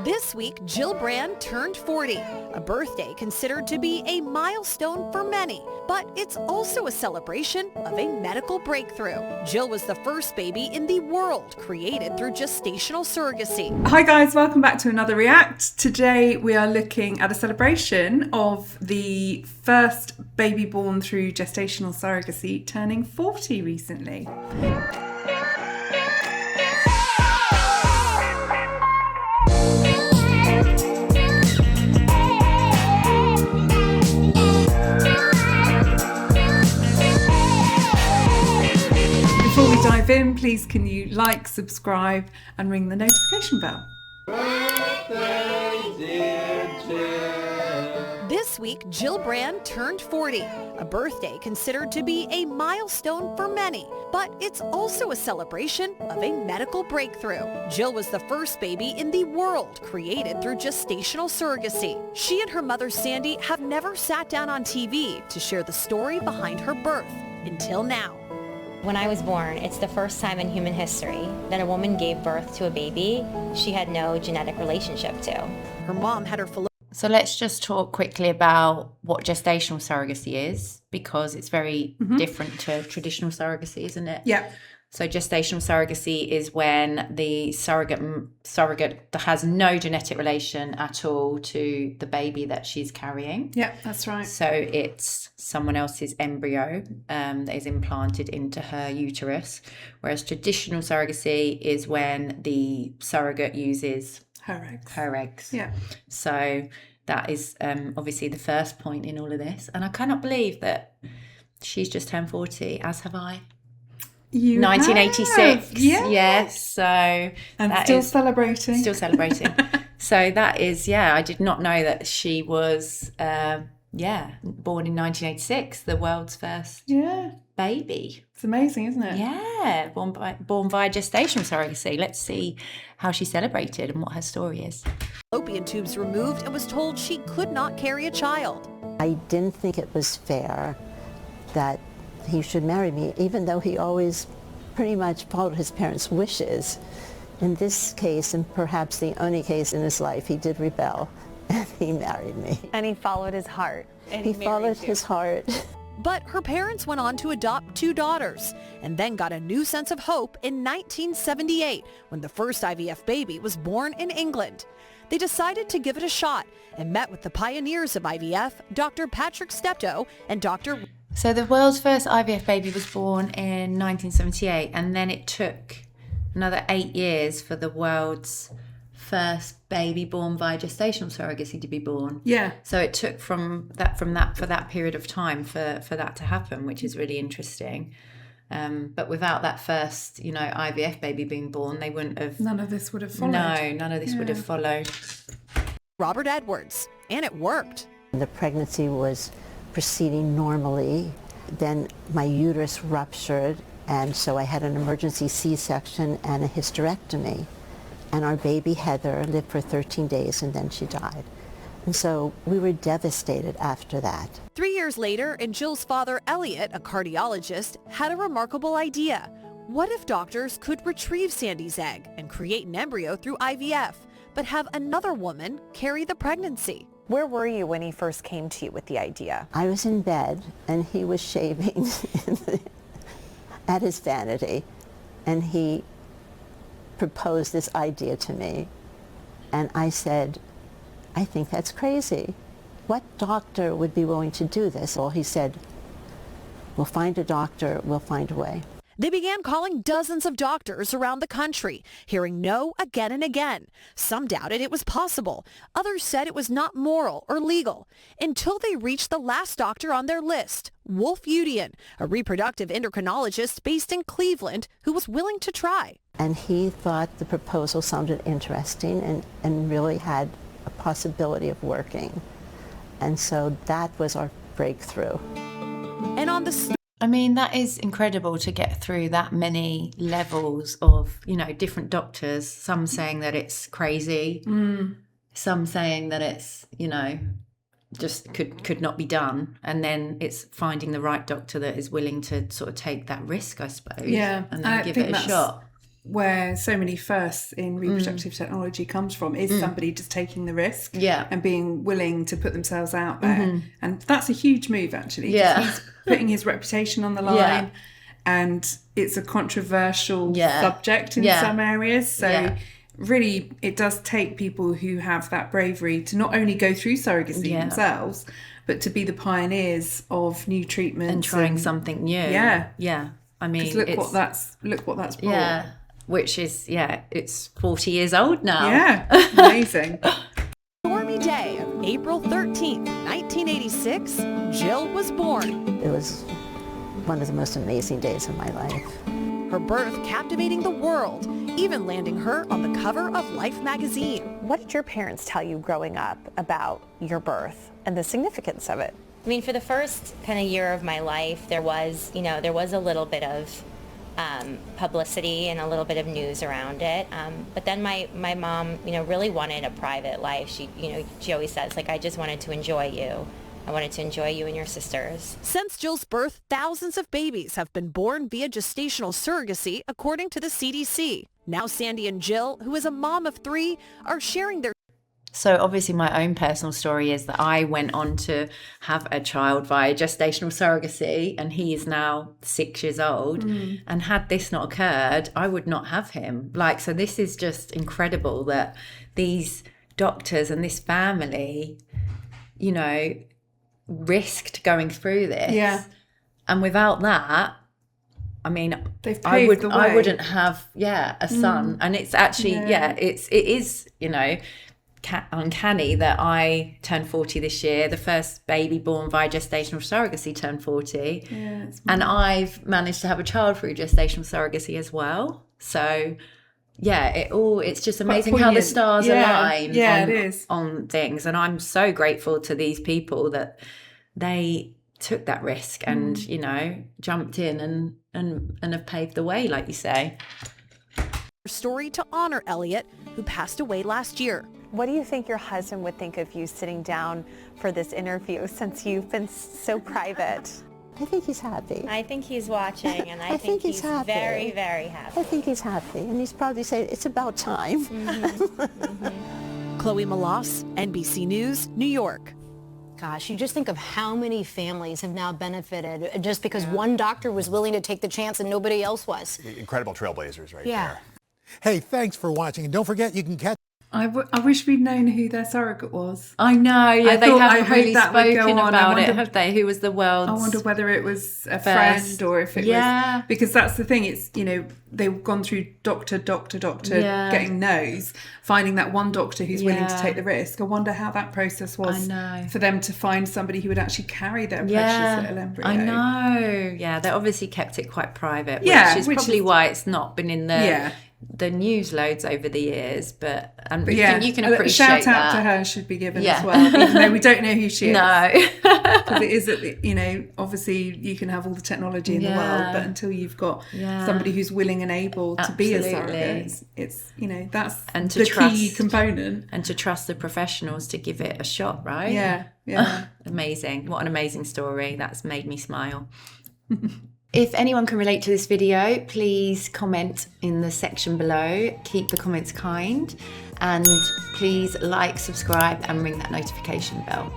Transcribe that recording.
This week, Jill Brand turned 40, a birthday considered to be a milestone for many, but it's also a celebration of a medical breakthrough. Jill was the first baby in the world created through gestational surrogacy. Hi guys, welcome back to another React. Today we are looking at a celebration of the first baby born through gestational surrogacy turning 40 recently. Before we dive in, please can you like, subscribe and ring the notification bell. Birthday, dear Jill. This week, Jill Brand turned 40, a birthday considered to be a milestone for many, but it's also a celebration of a medical breakthrough. Jill was the first baby in the world created through gestational surrogacy. She and her mother Sandy have never sat down on TV to share the story behind her birth until now. When I was born, it's the first time in human history that a woman gave birth to a baby she had no genetic relationship to. Her mom had her So let's just talk quickly about what gestational surrogacy is, because it's very different to traditional surrogacy, isn't it? Yeah. So gestational surrogacy is when the surrogate has no genetic relation at all to the baby that she's carrying. Yeah, that's right. So it's someone else's embryo that is implanted into her uterus, whereas traditional surrogacy is when the surrogate uses Her eggs. Yeah. So that is obviously the first point in all of this. And I cannot believe that she's just turned 40, as have I. You 1986. have. Yeah. Yes. So and that still is celebrating. Still celebrating. So that is, I did not know that she was, born in 1986, the world's first baby. It's amazing, isn't it? Yeah, born via gestational surrogacy. Let's see how she celebrated and what her story is. fallopian tubes removed and was told she could not carry a child. I didn't think it was fair that he should marry me, even though he always pretty much followed his parents' wishes. In this case, and perhaps the only case in his life, he did rebel and he married me. And he followed his heart. He followed his heart. But her parents went on to adopt 2 daughters and then got a new sense of hope in 1978 when the first IVF baby was born in England. They decided to give it a shot and met with the pioneers of IVF, Dr. Patrick Steptoe and Dr. So the world's first IVF baby was born in 1978, and then it took another 8 years for the world's first baby born via gestational surrogacy to be born. Yeah. So it took for that period of time for that to happen, which is really interesting. But without that first, IVF baby being born, they wouldn't have. None of this would have followed. No, none of this would have followed. Robert Edwards, and it worked. The pregnancy was proceeding normally. Then my uterus ruptured, and so I had an emergency C-section and a hysterectomy. And our baby Heather lived for 13 days and then she died. And so we were devastated after that. 3 years later, and Jill's father, Elliot, a cardiologist, had a remarkable idea. What if doctors could retrieve Sandy's egg and create an embryo through IVF, but have another woman carry the pregnancy? Where were you when he first came to you with the idea? I was in bed and he was shaving at his vanity, and he proposed this idea to me. And I said, I think that's crazy. What doctor would be willing to do this? Well, he said, we'll find a doctor, we'll find a way. They began calling dozens of doctors around the country, hearing no again and again. Some doubted it was possible. Others said it was not moral or legal, until they reached the last doctor on their list, Wolf Udian, a reproductive endocrinologist based in Cleveland who was willing to try. And he thought the proposal sounded interesting and really had a possibility of working. And so that was our breakthrough. And on the I mean, that is incredible to get through that many levels of, different doctors, some saying that it's crazy, some saying that it's, just could not be done. And then it's finding the right doctor that is willing to sort of take that risk, I suppose. Yeah. And then give it a shot. where so many firsts in reproductive technology comes from, is somebody just taking the risk and being willing to put themselves out there. And that's a huge move, actually. Yeah. He's putting his reputation on the line, and it's a controversial subject in some areas. So really, it does take people who have that bravery to not only go through surrogacy themselves, but to be the pioneers of new treatments and trying something new. Yeah. I mean, look what that's brought. Yeah, which is it's 40 years old now. Yeah, amazing. Stormy day of April 13th, 1986, Jill was born. It was one of the most amazing days of my life. Her birth captivating the world, even landing her on the cover of Life magazine. What did your parents tell you growing up about your birth and the significance of it? I mean, for the first kind of year of my life, there was a little bit of publicity and a little bit of news around it. But then my mom, really wanted a private life. She always says, like, I just wanted to enjoy you. I wanted to enjoy you and your sisters. Since Jill's birth, thousands of babies have been born via gestational surrogacy, according to the CDC. Now Sandy and Jill, who is a mom of 3, are sharing their... So obviously my own personal story is that I went on to have a child via gestational surrogacy, and he is now 6 years old. And had this not occurred, I would not have him. So this is just incredible that these doctors and this family, risked going through this. Yeah. And without that, I mean, I wouldn't have a son. And it's actually it is uncanny that I turned 40 this year. The first baby born via gestational surrogacy turned 40. And I've managed to have a child through gestational surrogacy as well. So it's just amazing how the stars align it is. On things. And I'm so grateful to these people that they took that risk and jumped in and have paved the way, like you say. Story to honor Elliot, who passed away last year. What do you think your husband would think of you sitting down for this interview, since you've been so private? I think he's happy. I think he's watching, and I think he's happy. very, very happy. I think he's happy, and he's probably saying, it's about time. Chloe Malas, NBC News, New York. Gosh, you just think of how many families have now benefited just because one doctor was willing to take the chance and nobody else was. Incredible trailblazers right there. Hey, thanks for watching. And don't forget, you can catch... I wish we'd known who their surrogate was. I know, they haven't really spoken about it, have they? Who was the world's... I wonder whether it was a friend or if it was... Because that's the thing, it's, they've gone through doctor, getting no's, finding that one doctor who's willing to take the risk. I wonder how that process was for them to find somebody who would actually carry their precious little embryo. I know, they obviously kept it quite private, which is probably why it's not been in the news loads over the years, but you can appreciate shout out to her should be given as well, even though we don't know who she is. No, because it is, obviously you can have all the technology in the world, but until you've got somebody who's willing and able to be a surrogate, it's that's the key component. And to trust the professionals to give it a shot, right? Yeah. Amazing. What an amazing story. That's made me smile. If anyone can relate to this video, please comment in the section below. Keep the comments kind. And please like, subscribe, and ring that notification bell.